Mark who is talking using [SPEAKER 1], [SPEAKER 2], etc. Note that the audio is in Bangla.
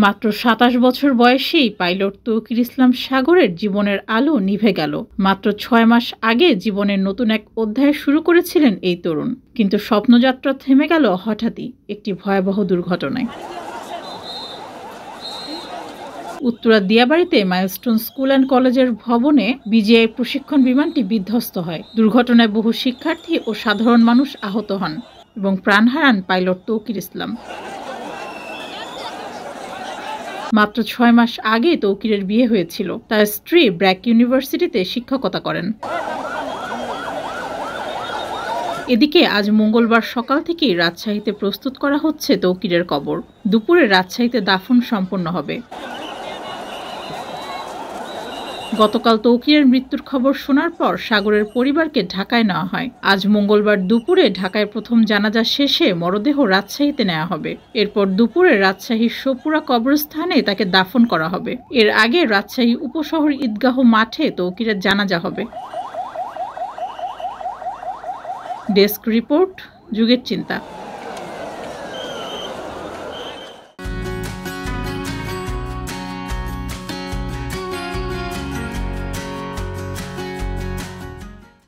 [SPEAKER 1] মাত্র ২৭ বছর বয়সেই পাইলট তৌকির ইসলাম সাগরের জীবনের আলো নিভে গেল। মাত্র ৬ মাস আগে জীবনের নতুন এক অধ্যায় শুরু করেছিলেন এই তরুণ, কিন্তু স্বপ্নযাত্রা থেমে গেল হঠাৎই একটি ভয়াবহ দুর্ঘটনায়। উত্তরার দিয়াবাড়িতে মাইলস্টোন স্কুল অ্যান্ড কলেজের ভবনে বিজিআই প্রশিক্ষণ বিমানটি বিধ্বস্ত হয়। দুর্ঘটনায় বহু শিক্ষার্থী ও সাধারণ মানুষ আহত হন এবং প্রাণ হারান পাইলট তৌকির ইসলাম। মাত্র ৬ মাস আগে তৌকিরের বিয়ে হয়েছিল। তার স্ত্রী ব্র্যাক ইউনিভার্সিটিতে শিক্ষকতা করেন। এদিকে আজ মঙ্গলবার সকাল থেকেই রাজশাহীতে প্রস্তুত করা হচ্ছে তৌকিরের কবর। দুপুরে রাজশাহীতে দাফন সম্পন্ন হবে। গতকাল তৌকিরের মৃত্যুর খবর শোনার পর সাগরের পরিবারকে ঢাকায় নেওয়া হয়। আজ মঙ্গলবার দুপুরে ঢাকায় প্রথম জানাজা শেষে মরদেহ রাজশাহীতে নেওয়া হবে। এরপর দুপুরে রাজশাহীর সোপুরা কবরস্থানে তাকে দাফন করা হবে। এর আগে রাজশাহী উপশহর ঈদগাহ মাঠে তৌকিরের জানাজা হবে। ডেস্ক রিপোর্ট, যুগের চিন্তা।